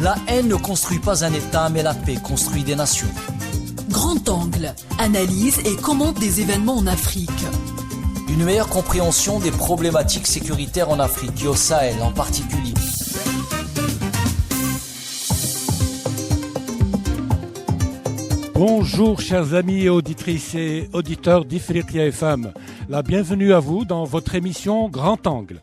La haine ne construit pas un État, mais la paix construit des nations. Grand Angle, analyse et commente des événements en Afrique. Une meilleure compréhension des problématiques sécuritaires en Afrique et au Sahel en particulier. Bonjour chers amis et auditrices et auditeurs d'Ifriqiya FM. La bienvenue à vous dans votre émission Grand Angle.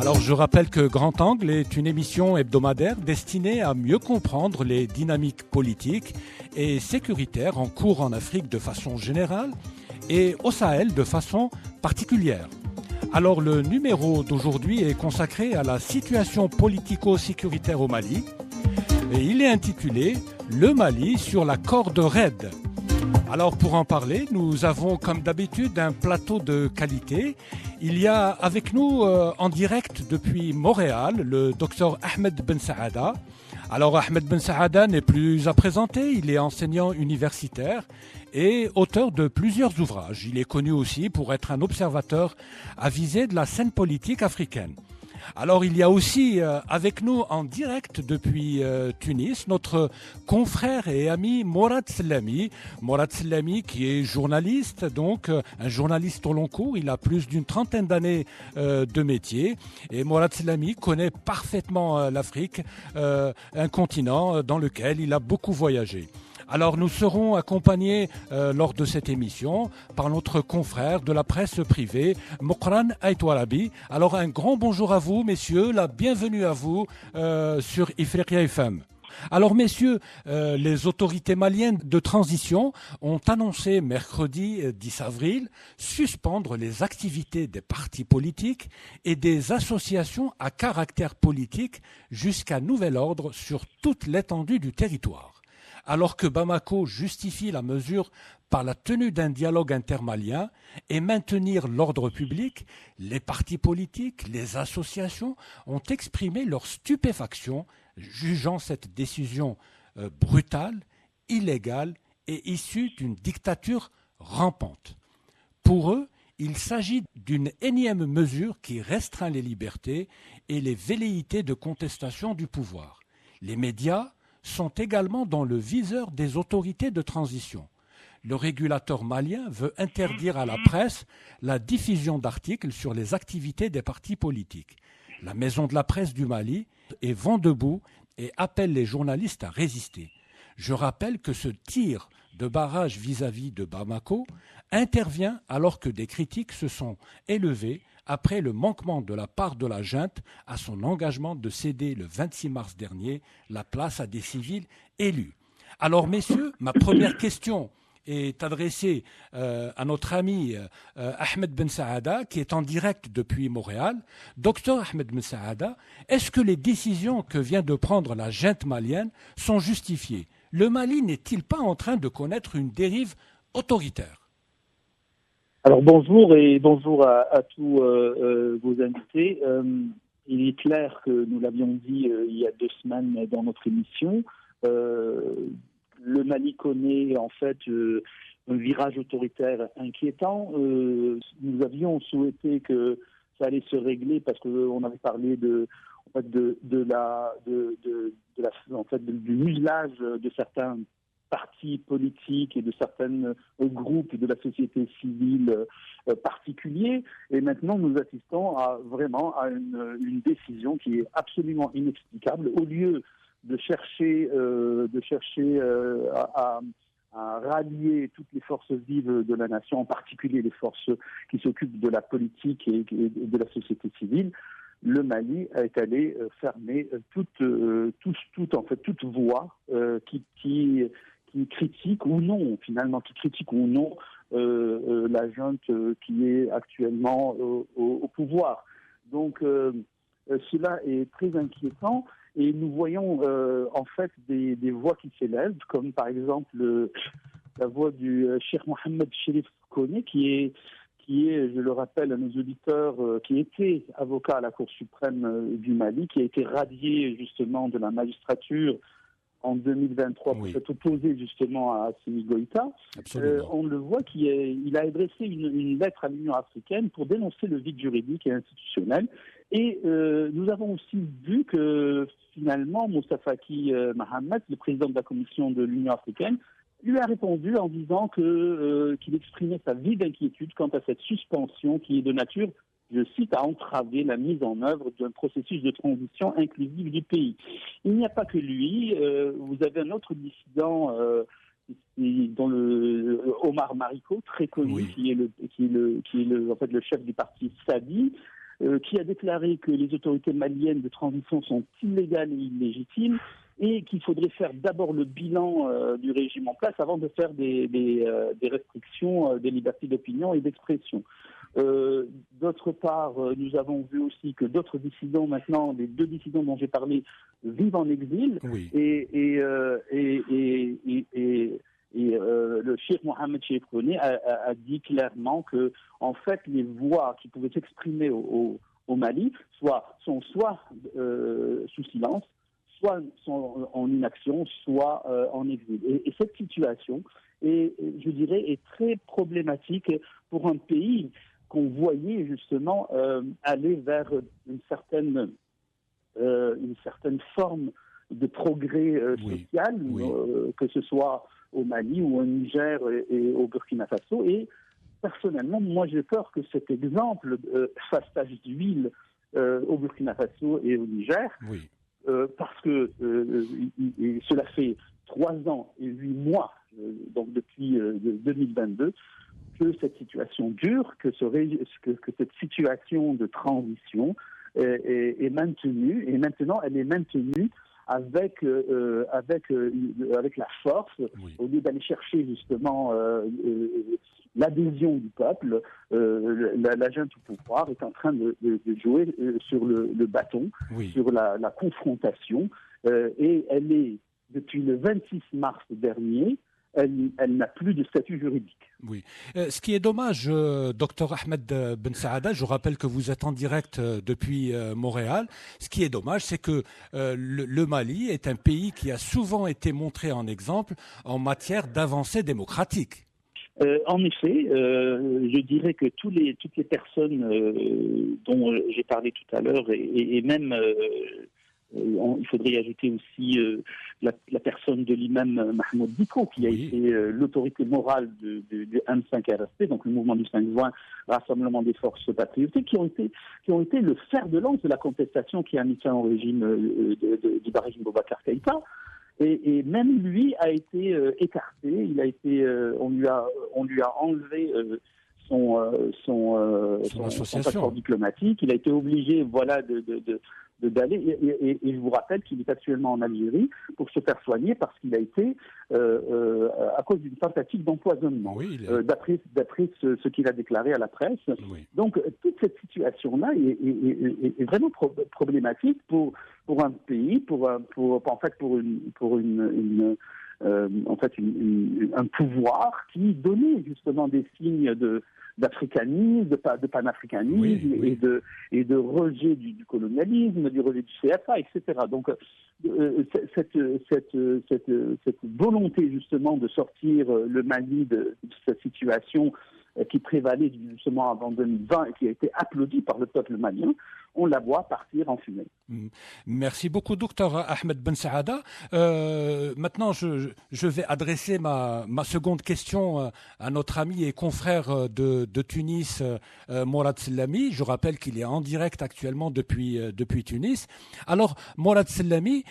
Alors je rappelle que Grand Angle est une émission hebdomadaire destinée à mieux comprendre les dynamiques politiques et sécuritaires en cours en Afrique de façon générale et au Sahel de façon particulière. Alors le numéro d'aujourd'hui est consacré à la situation politico-sécuritaire au Mali et il est intitulé « Le Mali sur la corde raide ». Alors pour en parler, nous avons comme d'habitude un plateau de qualité. Il y a avec nous en direct depuis Montréal le docteur Ahmed Ben Saada. Alors Ahmed Ben Saada n'est plus à présenter, il est enseignant universitaire et auteur de plusieurs ouvrages. Il est connu aussi pour être un observateur avisé de la scène politique africaine. Alors il y a aussi avec nous en direct depuis Tunis notre confrère et ami Morad Sellami. Morad Sellami qui est journaliste, donc un journaliste au long cours. Il a plus d'une trentaine d'années de métier. Et Morad Sellami connaît parfaitement l'Afrique, un continent dans lequel il a beaucoup voyagé. Alors nous serons accompagnés lors de cette émission par notre confrère de la presse privée, Mokran Aïtouarabi. Alors un grand bonjour à vous messieurs, la bienvenue à vous sur Ifriqiya FM. Alors messieurs, les autorités maliennes de transition ont annoncé mercredi 10 avril suspendre les activités des partis politiques et des associations à caractère politique jusqu'à nouvel ordre sur toute l'étendue du territoire. Alors que Bamako justifie la mesure par la tenue d'un dialogue intermalien et maintenir l'ordre public, les partis politiques, les associations ont exprimé leur stupéfaction, jugeant cette décision brutale, illégale et issue d'une dictature rampante. Pour eux, il s'agit d'une énième mesure qui restreint les libertés et les velléités de contestation du pouvoir. Les médias sont également dans le viseur des autorités de transition. Le régulateur malien veut interdire à la presse la diffusion d'articles sur les activités des partis politiques. La maison de la presse du Mali est vent debout et appelle les journalistes à résister. Je rappelle que ce tir de barrage vis-à-vis de Bamako intervient alors que des critiques se sont élevées après le manquement de la part de la junte à son engagement de céder le 26 mars dernier la place à des civils élus. Alors messieurs, ma première question est adressée à notre ami Ahmed Ben Saada qui est en direct depuis Montréal. Docteur Ahmed Ben Saada, est-ce que les décisions que vient de prendre la junte malienne sont justifiées ? Le Mali n'est-il pas en train de connaître une dérive autoritaire ? Alors bonjour et bonjour à tous vos invités. Il est clair que nous l'avions dit il y a 2 semaines dans notre émission, le Mali connaît en fait un virage autoritaire inquiétant. Nous avions souhaité que ça allait se régler parce qu'on avait parlé du muselage de certains partis politiques et de certains groupes de la société civile particuliers. Et maintenant, nous assistons vraiment à une décision qui est absolument inexplicable. Au lieu de chercher à rallier toutes les forces vives de la nation, en particulier les forces qui s'occupent de la politique et de la société civile, le Mali est allé fermer toute voix qui critique ou non la junte qui est actuellement au pouvoir. Donc cela est très inquiétant et nous voyons en fait des voix qui s'élèvent, comme par exemple la voix du Cheikh Mohamed Cherif Kone qui est, je le rappelle à nos auditeurs, qui était avocat à la Cour suprême du Mali, qui a été radié justement de la magistrature en 2023 pour s'être opposé justement à Assimi Goïta. On le voit il a adressé une lettre à l'Union africaine pour dénoncer le vide juridique et institutionnel Et nous avons aussi vu que finalement, Moussa Faki Mahamat, le président de la Commission de l'Union africaine, lui a répondu en disant qu'il exprimait sa vive inquiétude quant à cette suspension qui est de nature, je cite, à entraver la mise en œuvre d'un processus de transition inclusive du pays. Il n'y a pas que lui. Vous avez un autre dissident, dont Omar Mariko, très connu, Oui. qui est en fait le chef du parti Sadi, qui a déclaré que les autorités maliennes de transition sont illégales et illégitimes et qu'il faudrait faire d'abord le bilan du régime en place avant de faire des restrictions des libertés d'opinion et d'expression. D'autre part, nous avons vu aussi que d'autres dissidents maintenant, les deux dissidents dont j'ai parlé, vivent en exil. Oui. Et le Cheikh Mohamed Cheikh Kone a dit clairement que, en fait, les voix qui pouvaient s'exprimer au Mali sont soit sous silence, soit sont en inaction, soit en exil. Et cette situation, je dirais, est très problématique pour un pays qu'on voyait justement aller vers une certaine forme de progrès social, que ce soit au Mali ou au Niger et au Burkina Faso. Et personnellement, moi j'ai peur que cet exemple façage d'huile au Burkina Faso et au Niger, parce que cela fait 3 ans et 8 mois, donc depuis 2022, que cette situation dure, que cette situation de transition est maintenue, et maintenant elle est maintenue avec la force, au lieu d'aller chercher justement l'adhésion du peuple. La junte au pouvoir est en train de jouer sur le bâton, sur la confrontation, et elle est, depuis le 26 mars dernier, elle n'a plus de statut juridique. Oui. Ce qui est dommage, Dr Ahmed Ben Saada, je rappelle que vous êtes en direct depuis Montréal. Ce qui est dommage, c'est que le Mali est un pays qui a souvent été montré en exemple en matière d'avancées démocratiques. En effet, je dirais que toutes les personnes dont j'ai parlé tout à l'heure, et même il faudrait y ajouter aussi la personne de l'imam Mahmoud Dicko, qui a été l'autorité morale du M5RSP, donc le mouvement du 5 juin, Rassemblement des forces patriotiques, qui ont été le fer de lance de la contestation qui a mis fin au régime d'Ibrahim Boubacar Keïta. Et même lui a été écarté. On lui a enlevé son passeport diplomatique. Il a été obligé, d'aller. Et je vous rappelle qu'il est actuellement en Algérie pour se faire soigner parce qu'il a été à cause d'une tentative d'empoisonnement, d'après ce qu'il a déclaré à la presse. Donc toute cette situation-là est vraiment problématique pour un pays, pour un pouvoir qui donnait justement des signes d'africanisme, de panafricanisme et de rejet du colonialisme, du rejet du CFA, etc. Donc cette volonté justement de sortir le Mali de cette situation qui prévalait justement avant 2020 et qui a été applaudie par le peuple malien, on la voit partir en fumée. Merci beaucoup, docteur Ahmed Ben Saada. Maintenant, je vais adresser ma seconde question à notre ami et confrère de Tunis, Mourad Sellami. Je rappelle qu'il est en direct actuellement depuis Tunis. Alors, Mourad Sellami,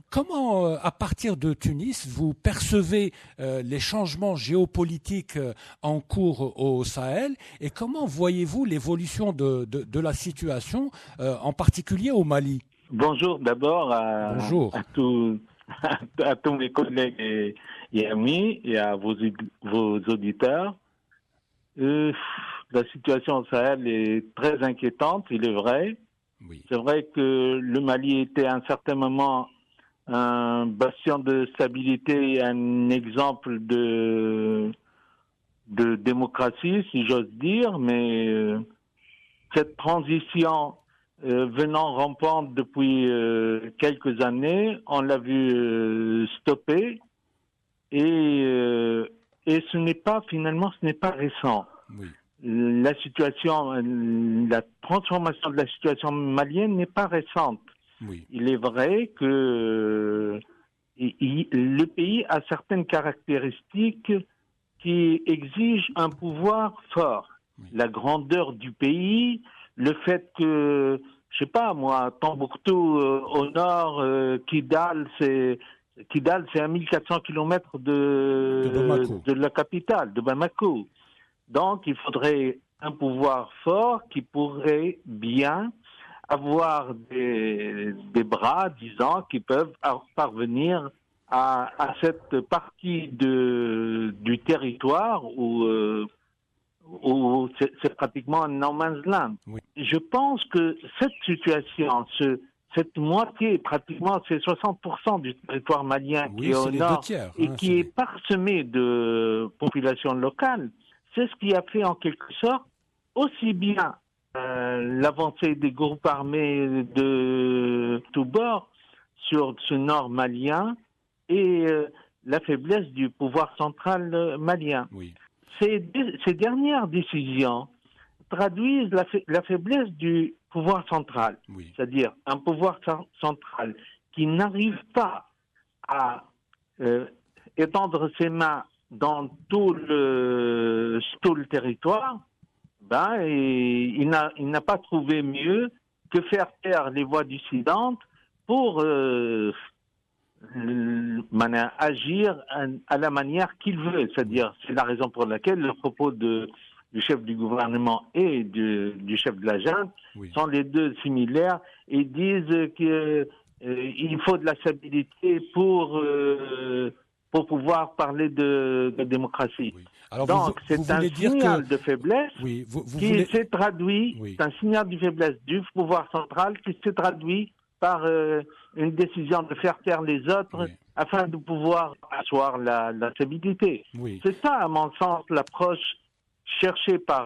comment, à partir de Tunis, vous percevez les changements géopolitiques en cours au Sahel et comment voyez-vous l'évolution de la situation, en particulier au Mali? Bonjour d'abord à tous mes collègues et amis et à vos auditeurs. La situation au Sahel est très inquiétante, il est vrai. C'est vrai que le Mali était à un certain moment un bastion de stabilité, un exemple de démocratie, si j'ose dire, mais cette transition venant rampante depuis quelques années, on l'a vu stopper et ce n'est pas récent. la transformation de la situation malienne n'est pas récente. Oui. Il est vrai que le pays a certaines caractéristiques qui exigent un pouvoir fort. Oui. La grandeur du pays, le fait que, je sais pas moi, Tombouctou au nord, Kidal c'est à 1400 km de la capitale, de Bamako. Donc il faudrait un pouvoir fort qui pourrait bien avoir des bras, disons, qui peuvent parvenir à cette partie du territoire où c'est pratiquement un no man's land. Oui. Je pense que cette situation, cette moitié, pratiquement c'est 60% du territoire malien qui est au nord et qui est parsemé de populations locales, c'est ce qui a fait en quelque sorte aussi bien l'avancée des groupes armés de tous bords sur ce nord malien et la faiblesse du pouvoir central malien. Oui. Ces dernières décisions traduisent la faiblesse du pouvoir central, oui. C'est-à-dire un pouvoir central qui n'arrive pas à étendre ses mains dans tout le territoire. Et il n'a pas trouvé mieux que faire taire les voix dissidentes pour agir à la manière qu'il veut. C'est-à-dire, c'est la raison pour laquelle le propos du chef du gouvernement et du chef de la junte sont les deux similaires et disent qu'il faut de la stabilité pour pouvoir parler de démocratie. Oui. Alors donc, c'est un signal de faiblesse qui s'est traduit, c'est un signal de faiblesse du pouvoir central qui s'est traduit par une décision de faire taire les autres afin de pouvoir asseoir la stabilité. Oui. C'est ça, à mon sens, l'approche cherchée par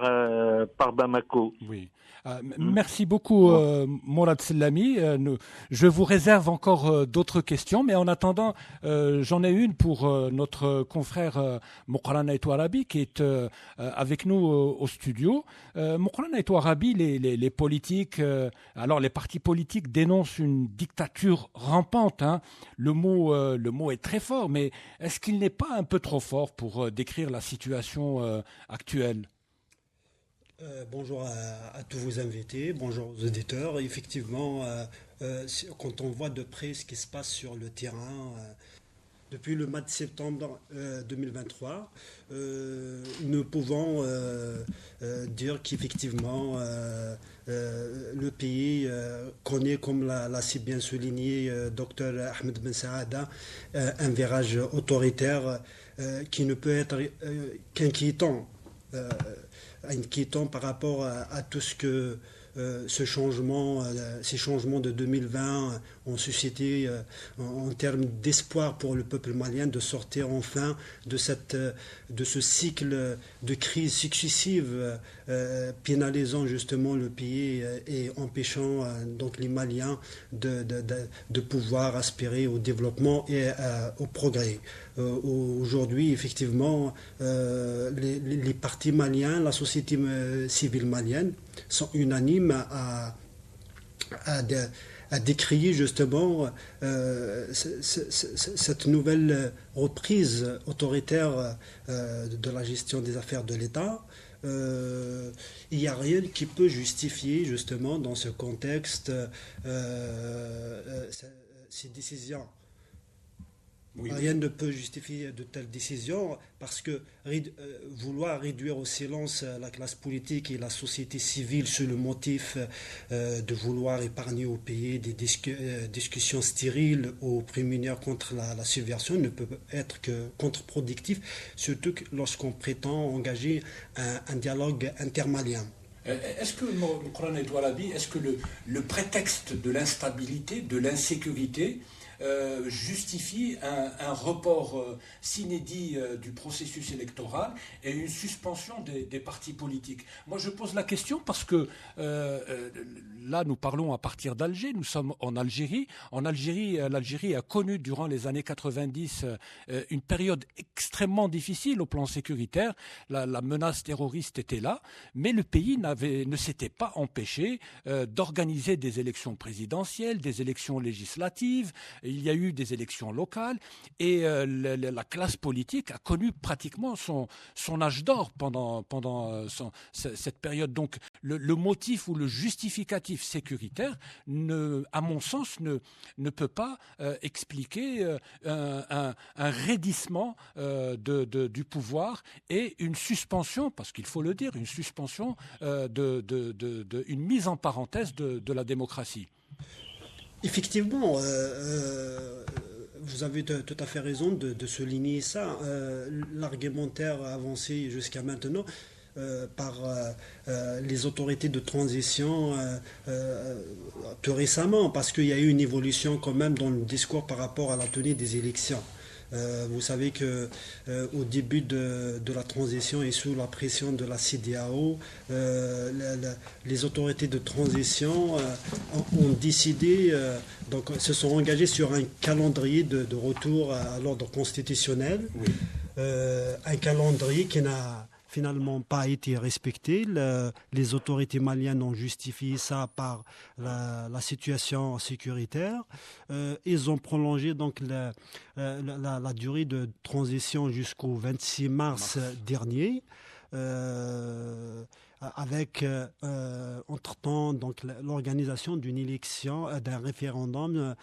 Bamako. Oui. Merci beaucoup, Mourad Sellami. Je vous réserve encore d'autres questions, mais en attendant, j'en ai une pour notre confrère Moukrana Etouarabi qui est avec nous au studio. Moukrana Etouarabi, les politiques, alors les partis politiques dénoncent une dictature rampante. Hein. Le mot est très fort, mais est-ce qu'il n'est pas un peu trop fort pour décrire la situation actuelle ? Bonjour à tous vos invités, bonjour aux auditeurs. Effectivement, quand on voit de près ce qui se passe sur le terrain, depuis le mois de septembre 2023, nous pouvons dire qu'effectivement, le pays connaît, comme l'a si bien souligné Dr Ahmed Ben Saada, un virage autoritaire qui ne peut être qu'inquiétant. Inquiétant par rapport à tout ce que ces changements de 2020 ont suscité en termes d'espoir pour le peuple malien de sortir enfin de ce cycle de crise successive pénalisant justement le pays et empêchant donc les Maliens de pouvoir aspirer au développement et au progrès. Aujourd'hui, effectivement, les partis maliens, la société civile malienne sont unanimes à décrier justement cette nouvelle reprise autoritaire de la gestion des affaires de l'État. Il n'y a rien qui peut justifier justement dans ce contexte ces décisions. Oui. Rien ne peut justifier de telles décisions parce que vouloir réduire au silence la classe politique et la société civile sous le motif de vouloir épargner au pays des discussions stériles ou prémunir contre la subversion ne peut être que contre-productif, surtout lorsqu'on prétend engager un dialogue intermalien. Est-ce que, Moukrana Etouarabi, est-ce que le prétexte de l'instabilité, de l'insécurité, justifie un report s'inédit du processus électoral et une suspension des partis politiques. Moi, je pose la question parce que là, nous parlons à partir d'Alger, nous sommes en Algérie. En Algérie, l'Algérie a connu durant les années 90 une période extrêmement difficile au plan sécuritaire. La menace terroriste était là, mais le pays ne s'était pas empêché d'organiser des élections présidentielles, des élections législatives. Il y a eu des élections locales et la classe politique a connu pratiquement son âge d'or pendant cette période. Donc le motif ou le justificatif sécuritaire, à mon sens, ne peut pas expliquer un raidissement du pouvoir et une suspension, parce qu'il faut le dire, une suspension, une mise en parenthèse de la démocratie. Effectivement, vous avez tout à fait raison de souligner ça. L'argumentaire avancé jusqu'à maintenant par les autorités de transition tout récemment, parce qu'il y a eu une évolution quand même dans le discours par rapport à la tenue des élections. Vous savez que au début de la transition et sous la pression de la CEDEAO, les autorités de transition ont décidé, donc se sont engagées sur un calendrier de retour à l'ordre constitutionnel, oui. Un calendrier qui n'a finalement pas été respecté. Les autorités maliennes ont justifié ça par la situation sécuritaire. Ils ont prolongé donc la durée de transition jusqu'au 26 mars dernier. Avec entre-temps donc l'organisation d'une élection, d'un référendum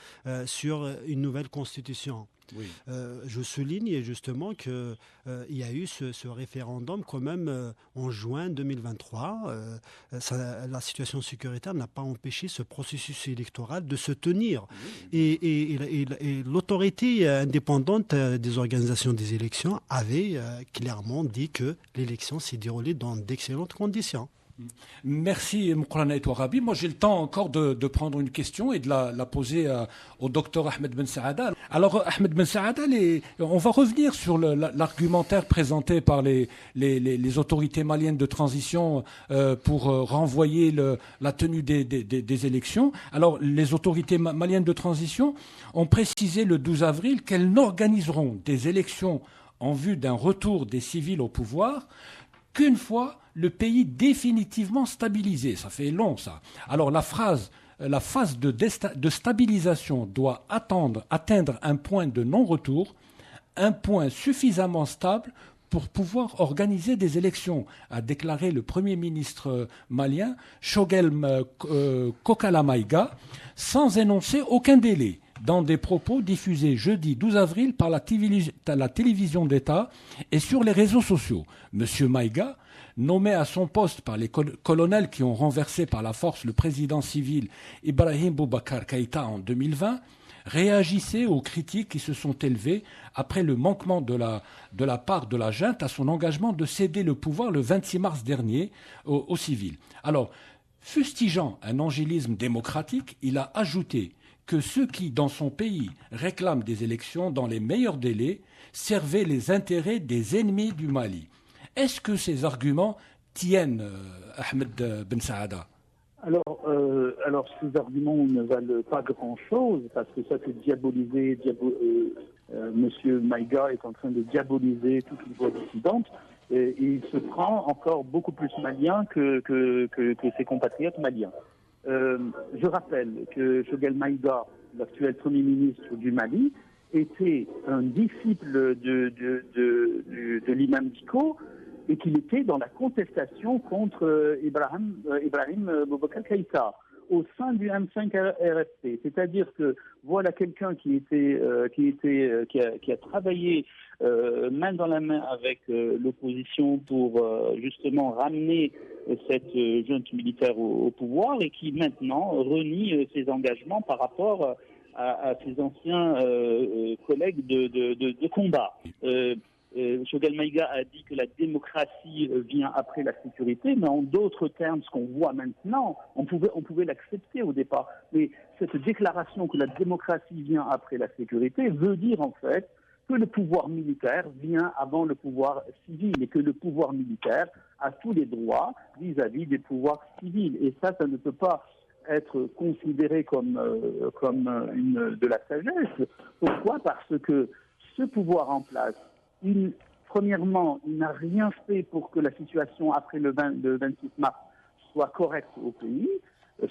sur une nouvelle constitution. Oui. Je souligne justement qu'il y a eu ce référendum quand même en juin 2023. La situation sécuritaire n'a pas empêché ce processus électoral de se tenir. Oui. Et l'autorité indépendante des organisations des élections avait clairement dit que l'élection s'est déroulée dans d'excellentes conditions. Merci Moukrana Etouarabi. Moi j'ai le temps encore de prendre une question et de la poser au docteur Ahmed Ben Saada. Alors Ahmed Ben Saada, on va revenir sur l'argumentaire présenté par les autorités maliennes de transition pour renvoyer la tenue des élections. Alors les autorités maliennes de transition ont précisé le 12 avril qu'elles n'organiseront des élections en vue d'un retour des civils au pouvoir qu'une fois le pays définitivement stabilisé. Ça fait long, ça. Alors, la phase de stabilisation doit atteindre un point de non-retour, un point suffisamment stable pour pouvoir organiser des élections, a déclaré le Premier ministre malien, Choguel Kokala Maïga, sans énoncer aucun délai, dans des propos diffusés jeudi 12 avril par la télévision d'État et sur les réseaux sociaux. Monsieur Maïga, nommé à son poste par les colonels qui ont renversé par la force le président civil Ibrahim Boubacar Keïta en 2020, réagissait aux critiques qui se sont élevées après le manquement de la part de la junte à son engagement de céder le pouvoir le 26 mars dernier aux civils. Alors, fustigeant un angélisme démocratique, il a ajouté que ceux qui, dans son pays, réclament des élections dans les meilleurs délais servaient les intérêts des ennemis du Mali. Est-ce que ces arguments tiennent, Ahmed Ben Saada ? Alors ces arguments ne valent pas grand-chose, parce que ça c'est diaboliser. Monsieur Maïga est en train de diaboliser toutes les voix dissidentes, et il se prend encore beaucoup plus malien que ses compatriotes maliens. Je rappelle que Choguel Maïga, l'actuel Premier ministre du Mali, était un disciple de l'imam Dicko, et qu'il était dans la contestation contre Ibrahim Boubacar Keïta au sein du M5-RFP. C'est-à-dire que voilà quelqu'un qui a travaillé main dans la main avec l'opposition pour justement ramener cette junte militaire au pouvoir, et qui maintenant renie ses engagements par rapport à ses anciens collègues de combat. Choguel Maïga a dit que la démocratie vient après la sécurité, mais en d'autres termes, ce qu'on voit maintenant, on pouvait l'accepter au départ. Mais cette déclaration que la démocratie vient après la sécurité veut dire en fait que le pouvoir militaire vient avant le pouvoir civil et que le pouvoir militaire a tous les droits vis-à-vis des pouvoirs civils. Et ça ne peut pas être considéré comme de la sagesse. Pourquoi ? Parce que ce pouvoir en place, premièrement, il n'a rien fait pour que la situation après le 26 mars soit correcte au pays,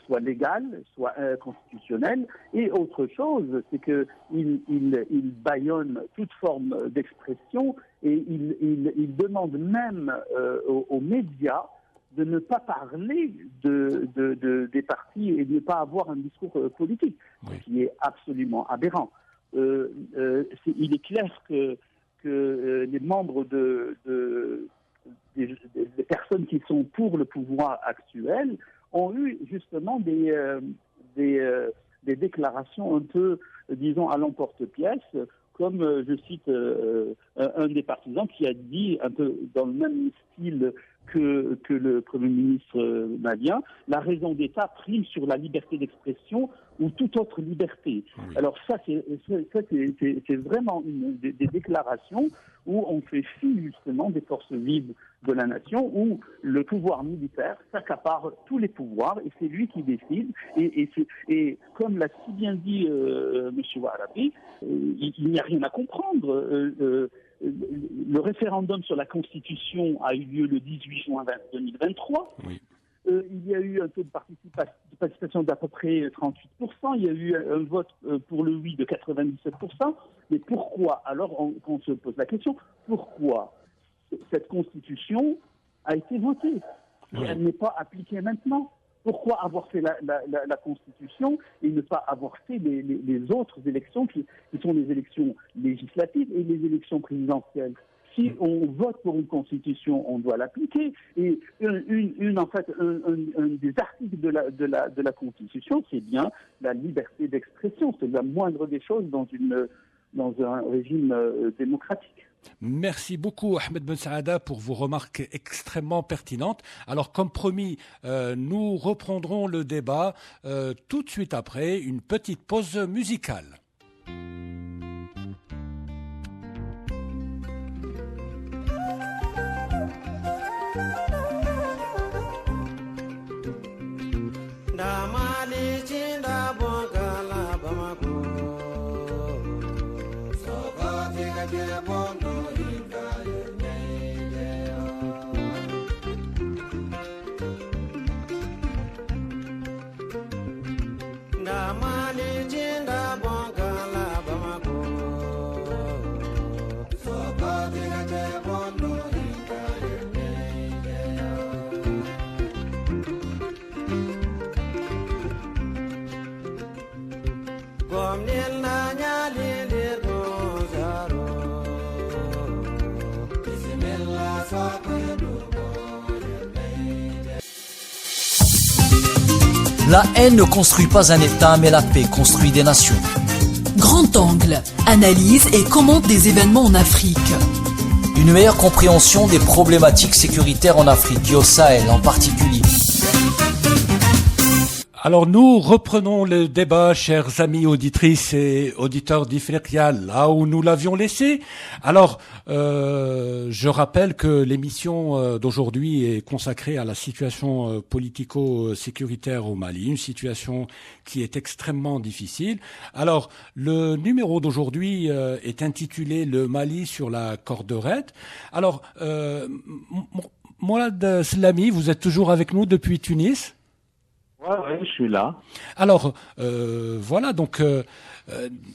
soit légale, soit constitutionnelle. Et autre chose, c'est qu'il bâillonne toute forme d'expression et il demande même aux médias de ne pas parler des partis et de ne pas avoir un discours politique, ce qui est absolument aberrant. Il est clair que les membres des personnes qui sont pour le pouvoir actuel ont eu justement des déclarations un peu, disons, à l'emporte-pièce, comme je cite un des partisans qui a dit, un peu dans le même style que le Premier ministre malien, la raison d'État prime sur la liberté d'expression ou toute autre liberté. Oui. Alors ça, c'est vraiment des déclarations où on fait fi justement des forces vives de la nation, où le pouvoir militaire s'accapare tous les pouvoirs et c'est lui qui décide. Et comme l'a si bien dit M. Ouarabi, il n'y a rien à comprendre. Le référendum sur la Constitution a eu lieu le 18 juin 2023. Oui. Il y a eu un taux de participation d'à peu près 38%. Il y a eu un vote pour le oui de 97%. Mais pourquoi ? Alors, on se pose la question, pourquoi cette Constitution a été votée si elle n'est pas appliquée maintenant ? Pourquoi avoir fait la Constitution et ne pas avoir fait les autres élections qui sont les élections législatives et les élections présidentielles ? Si on vote pour une Constitution, on doit l'appliquer. Et un des articles de la Constitution, c'est bien la liberté d'expression. C'est la moindre des choses dans un régime démocratique. Merci beaucoup Ahmed Ben Saada pour vos remarques extrêmement pertinentes. Alors comme promis, nous reprendrons le débat tout de suite après une petite pause musicale. La haine ne construit pas un État, mais la paix construit des nations. Grand Angle, analyse et commente des événements en Afrique. Une meilleure compréhension des problématiques sécuritaires en Afrique et au Sahel en particulier. Alors nous reprenons le débat, chers amis auditrices et auditeurs d'Ifriqiya, là où nous l'avions laissé. Alors, je rappelle que l'émission d'aujourd'hui est consacrée à la situation politico-sécuritaire au Mali, une situation qui est extrêmement difficile. Alors, le numéro d'aujourd'hui est intitulé « Le Mali sur la corde raide ». Alors, Mourad Slami, vous êtes toujours avec nous depuis Tunis ? Ouais, je suis là. Alors, voilà, donc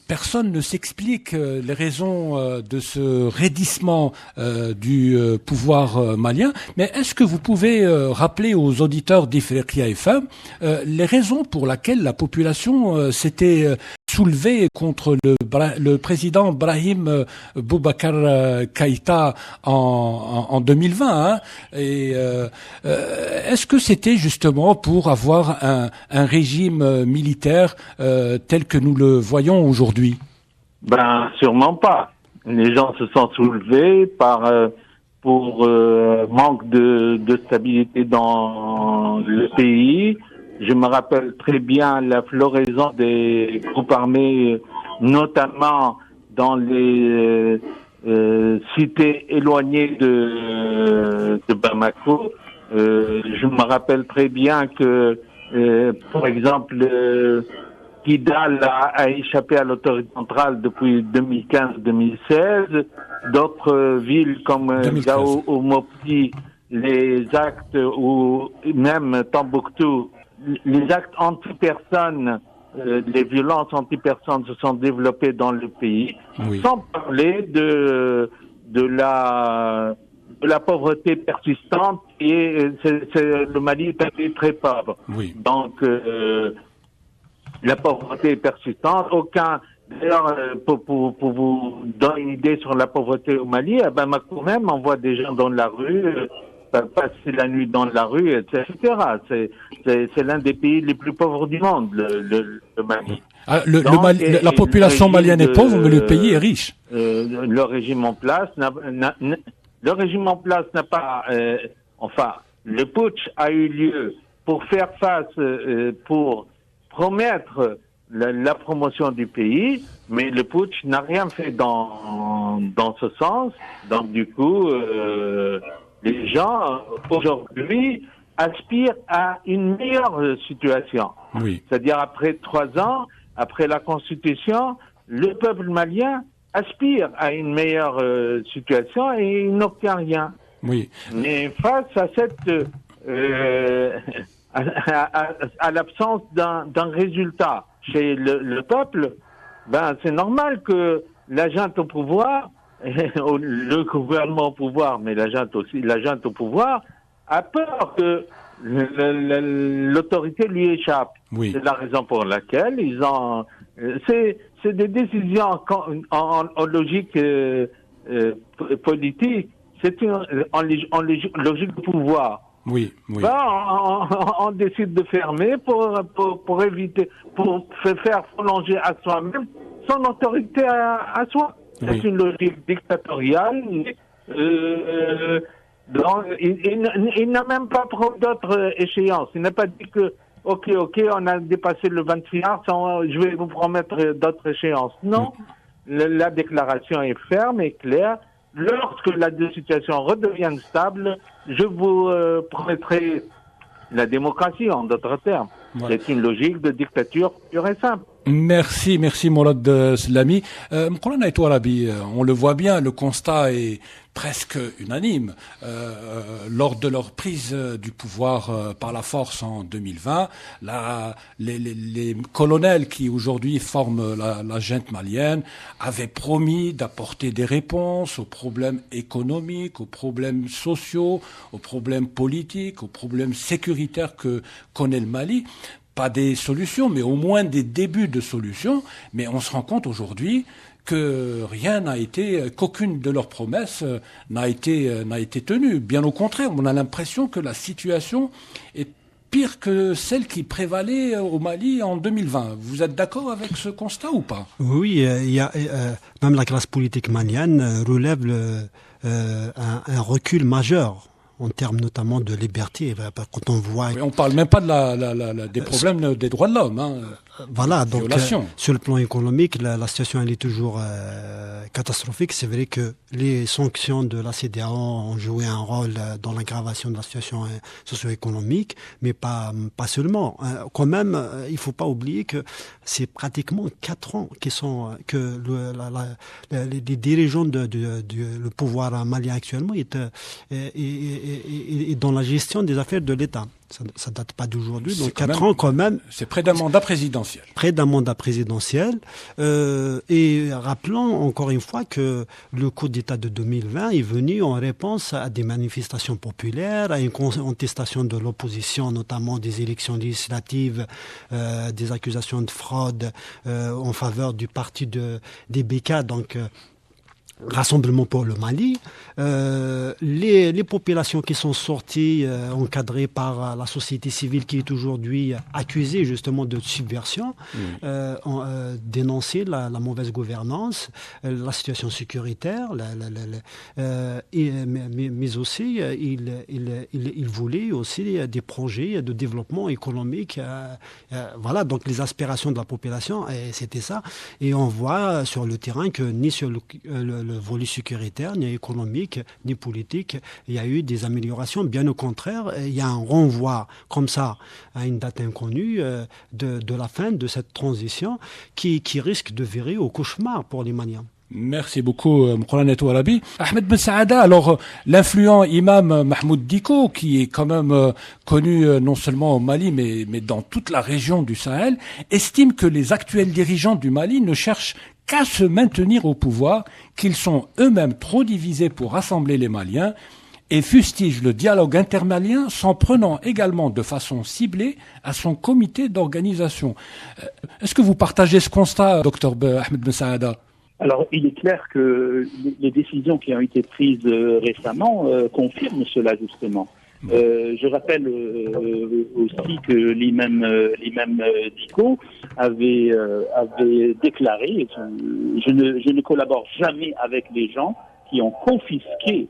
personne ne s'explique les raisons de ce raidissement du pouvoir malien, mais est-ce que vous pouvez rappeler aux auditeurs d'Ifriqiya FM les raisons pour lesquelles la population s'était soulevée contre le président Brahim Boubacar Keïta en 2020 hein, et est-ce que c'était justement pour avoir un régime militaire tel que nous le voyons aujourd'hui? Ben, sûrement pas. les gens se sont soulevés pour manque de stabilité dans le pays. Je me rappelle très bien la floraison des groupes armés, notamment dans les cités éloignées de Bamako. Je me rappelle très bien que, par exemple, Kidal a échappé à l'autorité centrale depuis 2015-2016. D'autres villes comme Gao ou Mopti, les actes, ou même Tombouctou, les actes anti-personnes, les violences anti-personnes se sont développées dans le pays, sans parler de la pauvreté persistante, et le Mali est un pays très pauvre. Donc, la pauvreté est persistante. D'ailleurs, pour vous donner une idée sur la pauvreté au Mali, à Bamako même, on voit des gens dans la rue, passer la nuit dans la rue, etc. C'est l'un des pays les plus pauvres du monde, le Mali. La population malienne est pauvre, mais le pays est riche. Le régime en place n'a pas... le putsch a eu lieu pour faire face, pour promettre la promotion du pays, mais le putsch n'a rien fait dans ce sens. Donc du coup, les gens aujourd'hui aspirent à une meilleure situation. C'est-à-dire après 3 ans, après la Constitution, le peuple malien aspire à une meilleure situation et il n'obtient rien. Mais face à cette à l'absence d'un résultat chez le peuple, c'est normal que la junte au pouvoir, le gouvernement au pouvoir, mais la junte au pouvoir, a peur que l'autorité lui échappe. C'est la raison pour laquelle ils ont... C'est des décisions en logique politique, c'est en logique de pouvoir. On décide de fermer pour éviter, pour faire prolonger à soi-même son autorité à soi. C'est une logique dictatoriale. Il n'a même pas pris d'autres échéances. Il n'a pas dit que ok, on a dépassé le 26 mars, je vais vous promettre d'autres échéances. Non, la déclaration est ferme et claire. Lorsque la situation redevient stable, je vous promettrai la démocratie, en d'autres termes. C'est une logique de dictature pure et simple. Merci Mourad Slami. Moulana Etoile Arabi, on le voit bien, le constat est presque unanime. Lors de leur prise du pouvoir par la force en 2020, les colonels qui aujourd'hui forment la junte malienne avaient promis d'apporter des réponses aux problèmes économiques, aux problèmes sociaux, aux problèmes politiques, aux problèmes sécuritaires que connaît le Mali. Pas des solutions, mais au moins des débuts de solutions. Mais on se rend compte aujourd'hui que qu'aucune de leurs promesses n'a été tenue. Bien au contraire, on a l'impression que la situation est pire que celle qui prévalait au Mali en 2020. Vous êtes d'accord avec ce constat ou pas? Oui, même la classe politique malienne relève un recul majeur en termes notamment de liberté. Quand on voit... On parle même pas des problèmes des droits de l'homme. Voilà, donc sur le plan économique, la situation elle est toujours catastrophique. C'est vrai que les sanctions de la CEDEAO ont joué un rôle dans l'aggravation de la situation socio-économique, mais pas seulement. Quand même, il faut pas oublier que c'est pratiquement 4 ans que les dirigeants le pouvoir malien actuellement est dans la gestion des affaires de l'État. Ça date pas d'aujourd'hui, donc 4 ans quand même. C'est près d'un mandat présidentiel. Près d'un mandat présidentiel. Et rappelons encore une fois que le coup d'État de 2020 est venu en réponse à des manifestations populaires, à une contestation de l'opposition, notamment des élections législatives, des accusations de fraude en faveur du parti des BK. Donc Rassemblement pour le Mali, les populations qui sont sorties, encadrées par la société civile qui est aujourd'hui accusée justement de subversion, ont dénoncé la mauvaise gouvernance, la situation sécuritaire, mais aussi ils voulaient aussi des projets de développement économique. Voilà, donc les aspirations de la population, c'était ça. Et on voit sur le terrain que ni sur le volet sécuritaire, ni économique, ni politique, il y a eu des améliorations. Bien au contraire, il y a un renvoi comme ça à une date inconnue de la fin de cette transition qui risque de virer au cauchemar pour les Maliens. Merci beaucoup, Mokhlan Touarabi. Ahmed Ben Saada, alors l'influent imam Mahmoud Dicko, qui est quand même connu non seulement au Mali, mais dans toute la région du Sahel, estime que les actuels dirigeants du Mali ne cherchent qu'à se maintenir au pouvoir, qu'ils sont eux-mêmes trop divisés pour rassembler les Maliens, et fustige le dialogue intermalien, s'en prenant également de façon ciblée à son comité d'organisation. Est-ce que vous partagez ce constat, Dr Ahmed Ben Saada? Alors, il est clair que les décisions qui ont été prises récemment confirment cela, justement. Je rappelle aussi que l'imam Dicko avait déclaré je ne collabore jamais avec les gens qui ont confisqué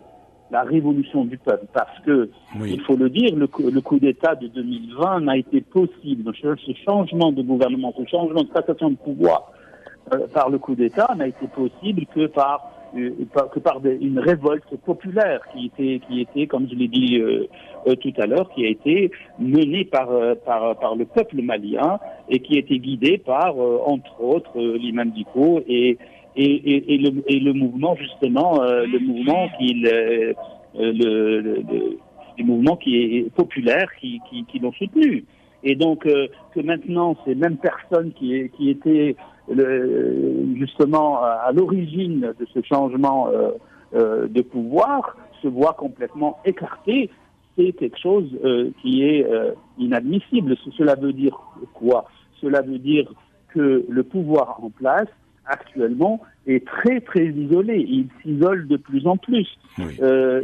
la révolution du peuple, parce que, il faut le dire, le coup d'État de 2020 n'a été possible. Ce changement de gouvernement, ce changement de passation de pouvoir par le coup d'État n'a été possible que par une révolte populaire qui était, comme je l'ai dit tout à l'heure, qui a été menée par le peuple malien et qui a été guidée par, entre autres, l'imam Dicko et le mouvement, justement, le mouvement qui est populaire qui l'ont soutenu. Et donc que maintenant ces mêmes personnes qui étaient justement à l'origine de ce changement de pouvoir se voient complètement écartées, c'est quelque chose qui est inadmissible. Cela veut dire quoi? Cela veut dire que le pouvoir en place actuellement est très très isolé. Il s'isole de plus en plus. Oui.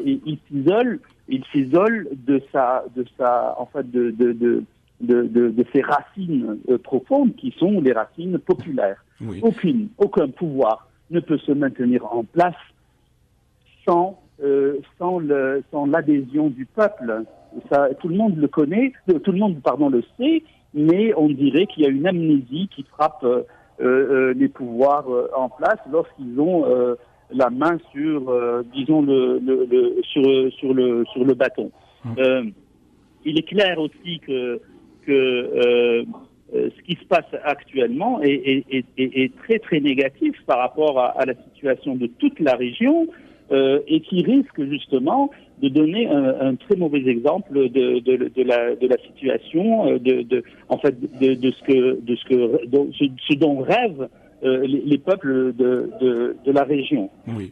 Il s'isole de ses racines profondes qui sont les racines populaires. Oui. Aucun pouvoir ne peut se maintenir en place sans l'adhésion du peuple. Ça, tout le monde le connaît, le sait, mais on dirait qu'il y a une amnésie qui frappe les pouvoirs en place lorsqu'ils ont la main sur, sur le bâton. Il est clair aussi que ce qui se passe actuellement est très très négatif par rapport à la situation de toute la région et qui risque justement de donner un très mauvais exemple de la situation, ce dont rêvent les peuples de la région. Oui.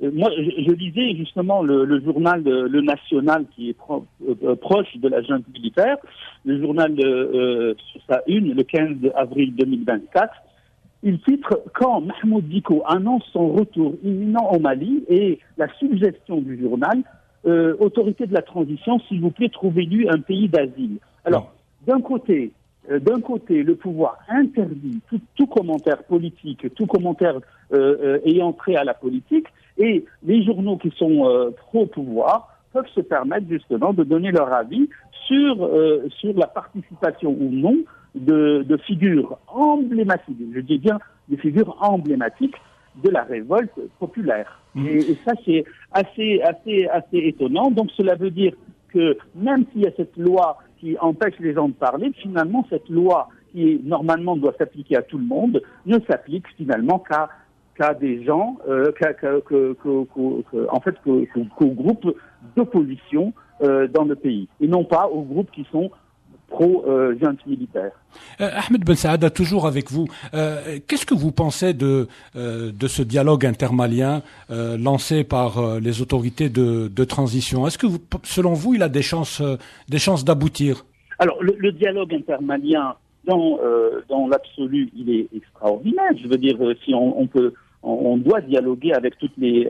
Moi, je lisais justement le journal Le National, qui est proche de la junte militaire, le journal sur sa une, le 15 avril 2024. Il titre « Quand Mahmoud Dicko annonce son retour imminent au Mali » et la suggestion du journal « Autorité de la transition, s'il vous plaît, trouvez-lui un pays d'asile ». Alors, d'un côté, le pouvoir interdit tout commentaire politique, tout commentaire ayant trait à la politique, et les journaux qui sont pro-pouvoir peuvent se permettre justement de donner leur avis sur la participation ou non de figures emblématiques, je dis bien des figures emblématiques de la révolte populaire. Et ça, c'est assez étonnant. Donc cela veut dire que même s'il y a cette loi qui empêche les gens de parler, finalement cette loi qui normalement doit s'appliquer à tout le monde ne s'applique finalement qu'à des gens, qu'aux groupes d'opposition dans le pays, et non pas aux groupes qui sont pro-junte militaire. Ahmed Ben Saada, toujours avec vous. Qu'est-ce que vous pensez de ce dialogue intermalien lancé par les autorités de transition? Est-ce que, selon vous, il a des chances d'aboutir? Alors, le dialogue intermalien, dans l'absolu, il est extraordinaire. Je veux dire, si on peut on doit dialoguer avec toutes les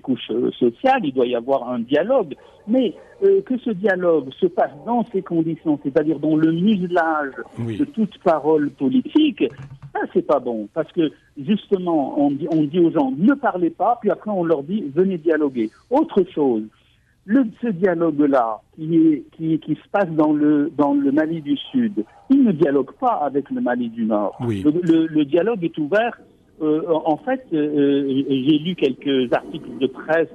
couches sociales, il doit y avoir un dialogue, mais que ce dialogue se passe dans ces conditions, c'est-à-dire dans le muselage de toute parole politique, ça c'est pas bon, parce que justement on dit aux gens ne parlez pas, puis après on leur dit venez dialoguer. Autre chose, ce dialogue-là qui se passe dans le Mali du Sud, il ne dialogue pas avec le Mali du Nord. Oui. Le dialogue est ouvert. En fait, j'ai lu quelques articles de presse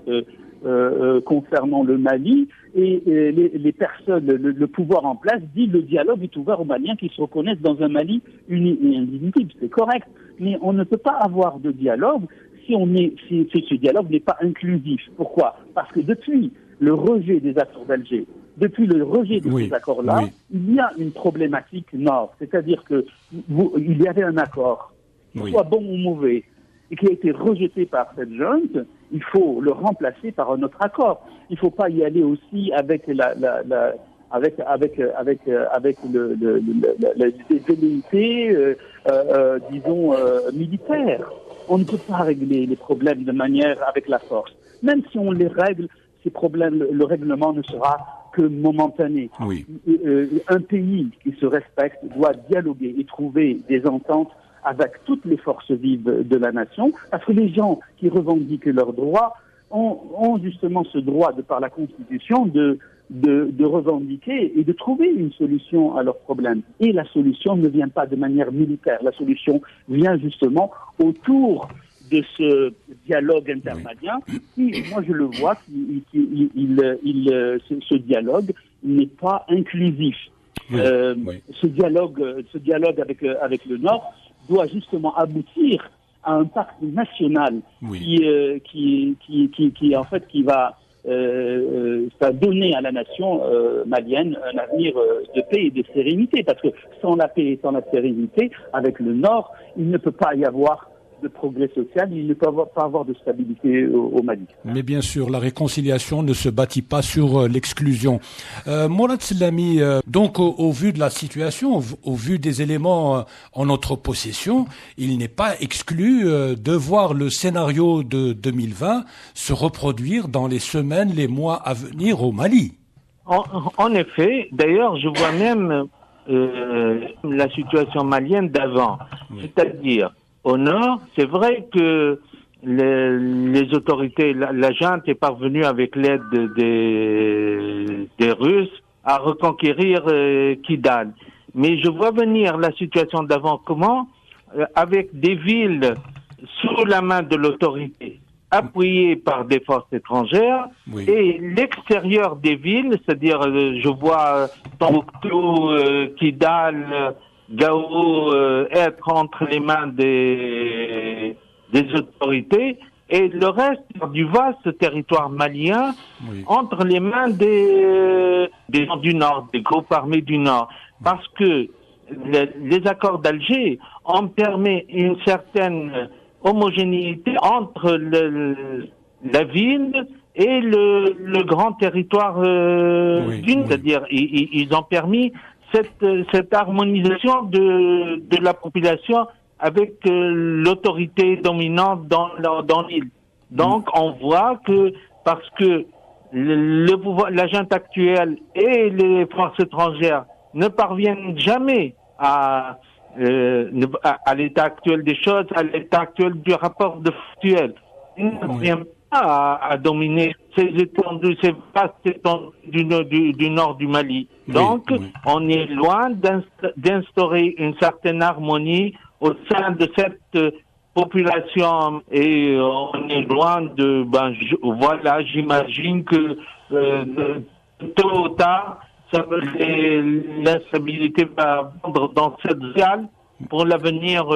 concernant le Mali et les personnes, le pouvoir en place dit le dialogue est ouvert aux Maliens qui se reconnaissent dans un Mali uni et indivisible. C'est correct, mais on ne peut pas avoir de dialogue si ce dialogue n'est pas inclusif. Pourquoi ? Parce que depuis le rejet des accords d'Alger, depuis le rejet de ces accords-là, il y a une problématique nord. C'est-à-dire que il y avait un accord, qu'il soit bon ou mauvais, et qui a été rejeté par cette junte, il faut le remplacer par un autre accord. Il ne faut pas y aller aussi avec les velléités, disons, militaires. On ne peut pas régler les problèmes de manière avec la force. Même si on les règle, ces problèmes, le règlement ne sera que momentané. Oui. Un pays qui se respecte doit dialoguer et trouver des ententes avec toutes les forces vives de la nation, parce que les gens qui revendiquent leurs droits ont justement ce droit, de par la Constitution, de revendiquer et de trouver une solution à leurs problèmes. Et la solution ne vient pas de manière militaire. La solution vient justement autour de ce dialogue intermalien qui, moi je le vois, ce dialogue n'est pas inclusif. Ce dialogue avec le Nord doit justement aboutir à un pacte national qui en fait qui va donner à la nation malienne un avenir de paix et de sérénité, parce que sans la paix et sans la sérénité avec le Nord, il ne peut pas y avoir de progrès social, il ne peut pas avoir de stabilité au Mali. Mais bien sûr, la réconciliation ne se bâtit pas sur l'exclusion. Mourad Slami, donc au vu de la situation, au vu des éléments en notre possession, il n'est pas exclu de voir le scénario de 2020 se reproduire dans les semaines, les mois à venir au Mali. En effet, d'ailleurs, je vois même la situation malienne d'avant, c'est-à-dire au nord, c'est vrai que les autorités, la junte est parvenue avec l'aide des Russes à reconquérir Kidal. Mais je vois venir la situation d'avant comment, avec des villes sous la main de l'autorité, appuyées par des forces étrangères, et l'extérieur des villes, c'est-à-dire je vois Tombouctou, Kidal, Gao être entre les mains des autorités et le reste du vaste territoire malien entre les mains des gens du Nord, des groupes armés du Nord. Parce que les accords d'Alger ont permis une certaine homogénéité entre la ville et le grand territoire c'est-à-dire ils ont permis cette harmonisation de la population avec l'autorité dominante dans l'île. Donc, on voit que parce que le pouvoir, la junte actuelle et les forces étrangères ne parviennent jamais à l'état actuel des choses, à l'état actuel du rapport de factuel. Ils ne parviennent pas à dominer ces étendues, ces vastes étendues du nord du Mali. Donc, on est loin d'instaurer une certaine harmonie au sein de cette population et on est loin de... j'imagine que tôt ou tard, l'instabilité va vendre dans cette zone pour l'avenir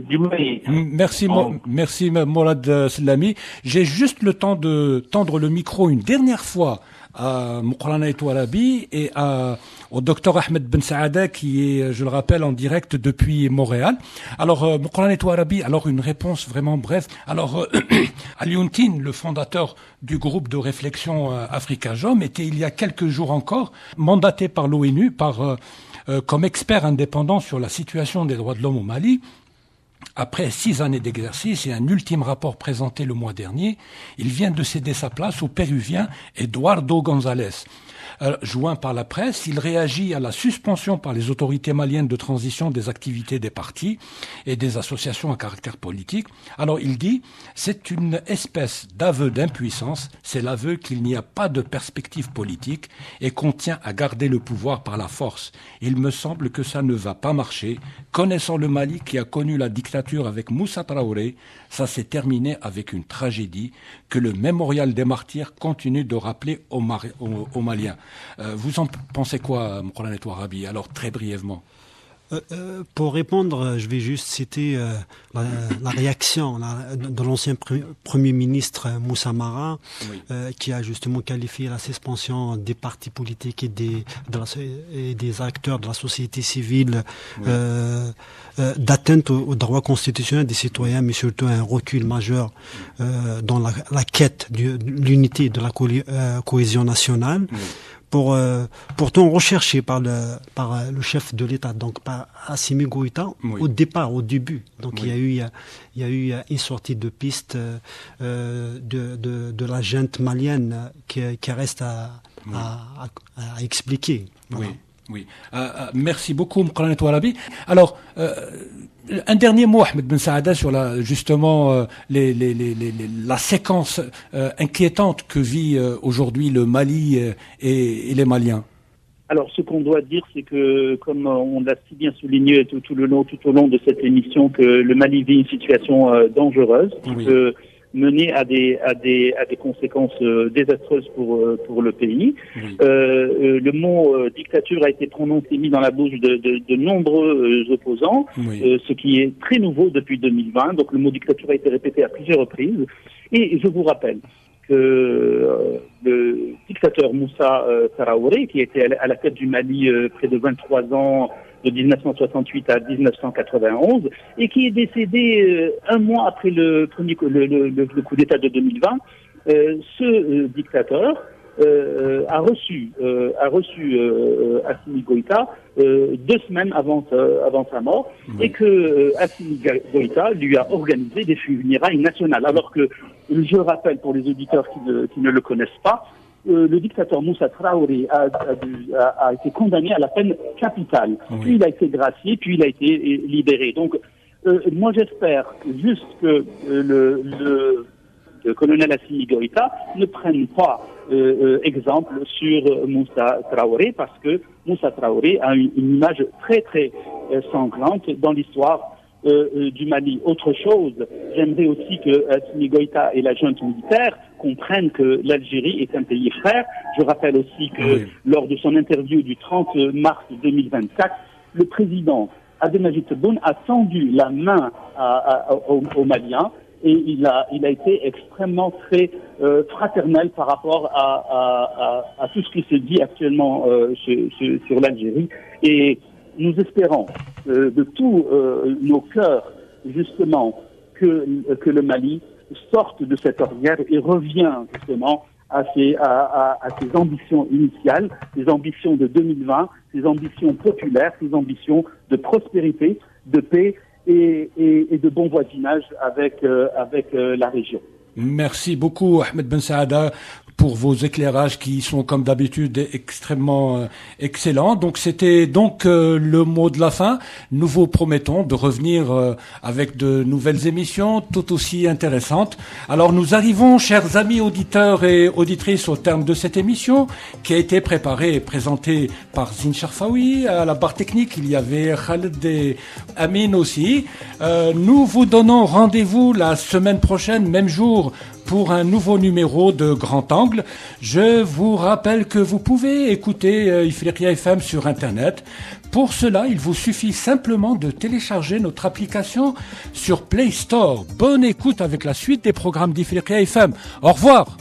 du Mali. Merci Mourad Slami. J'ai juste le temps de tendre le micro une dernière fois à Moukrana Touarabi et au docteur Ahmed Ben Saada qui est, je le rappelle, en direct depuis Montréal. Alors, Moukrana Touarabi, alors une réponse vraiment brève. Alors, Alioune Tine, le fondateur du groupe de réflexion Afrikajom, était il y a quelques jours encore mandaté par l'ONU comme expert indépendant sur la situation des droits de l'homme au Mali. Après 6 années d'exercice et un ultime rapport présenté le mois dernier, il vient de céder sa place au Péruvien Eduardo González. Joint par la presse, il réagit à la suspension par les autorités maliennes de transition des activités des partis et des associations à caractère politique. Alors il dit, c'est une espèce d'aveu d'impuissance, c'est l'aveu qu'il n'y a pas de perspective politique et qu'on tient à garder le pouvoir par la force. Il me semble que ça ne va pas marcher. Connaissant le Mali qui a connu la dictature avec Moussa Traoré, ça s'est terminé avec une tragédie que le mémorial des martyrs continue de rappeler aux Maliens. Vous en pensez quoi, Mokhlan Touarabi? Alors très brièvement. Pour répondre, je vais juste citer la réaction de l'ancien Premier ministre Moussa Mara, qui a justement qualifié la suspension des partis politiques et des acteurs de la société civile d'atteinte aux droits constitutionnels des citoyens, mais surtout un recul majeur dans la quête de l'unité de la cohésion nationale. Pourtant recherché par le chef de l'État, donc par Assimi Goïta, au début. Donc il y a eu une sortie de piste de la junte malienne qui reste à expliquer. Voilà. Oui. Merci beaucoup, Mokhlan Touarabi. Alors, un dernier mot, Ahmed Ben Saada, sur justement la séquence inquiétante que vit aujourd'hui le Mali et les Maliens. Alors, ce qu'on doit dire, c'est que, comme on l'a si bien souligné tout au long de cette émission, que le Mali vit une situation dangereuse, qui peut mener à des conséquences désastreuses pour le pays. Le mot dictature a été prononcé, mis dans la bouche de nombreux opposants, ce qui est très nouveau depuis 2020. Donc le mot dictature a été répété à plusieurs reprises. Et je vous rappelle que le dictateur Moussa Traoré, qui était à la tête du Mali près de 23 ans, de 1968 à 1991, et qui est décédé un mois après le coup d'État de 2020, ce dictateur a reçu Assimi Goïta 2 semaines avant sa mort, et que Assimi Goïta lui a organisé des funérailles nationales. Alors que, je rappelle pour les auditeurs qui ne le connaissent pas, le dictateur Moussa Traoré a été condamné à la peine capitale. Puis il a été gracié, puis il a été libéré. Donc, moi j'espère juste que le colonel Assimi Goïta ne prenne pas exemple sur Moussa Traoré, parce que Moussa Traoré a une image très très sanglante dans l'histoire du Mali. Autre chose, j'aimerais aussi que Assimi Goïta et la junte militaire comprennent que l'Algérie est un pays frère. Je rappelle aussi que lors de son interview du 30 mars 2024, le président Abdelmadjid Tebboune a tendu la main aux Maliens, et il a été extrêmement très fraternel par rapport à tout ce qui se dit actuellement sur l'Algérie. Et nous espérons de tous nos cœurs, justement, que le Mali sorte de cette ornière et revient, justement, à ses ambitions initiales, ses ambitions de 2020, ses ambitions populaires, ses ambitions de prospérité, de paix et de bon voisinage avec la région. Merci beaucoup, Ahmed Ben Saada, pour vos éclairages qui sont comme d'habitude extrêmement excellents. Donc c'était le mot de la fin. Nous vous promettons de revenir avec de nouvelles émissions tout aussi intéressantes. Alors nous arrivons, chers amis auditeurs et auditrices, au terme de cette émission qui a été préparée et présentée par Zine Charfaoui. À la barre technique, il y avait Khaled et Amin aussi. Nous vous donnons rendez-vous la semaine prochaine, même jour, pour un nouveau numéro de Grand Angle. Je vous rappelle que vous pouvez écouter Ifriqiya FM sur Internet. Pour cela, il vous suffit simplement de télécharger notre application sur Play Store. Bonne écoute avec la suite des programmes d'Ifriqiya FM. Au revoir.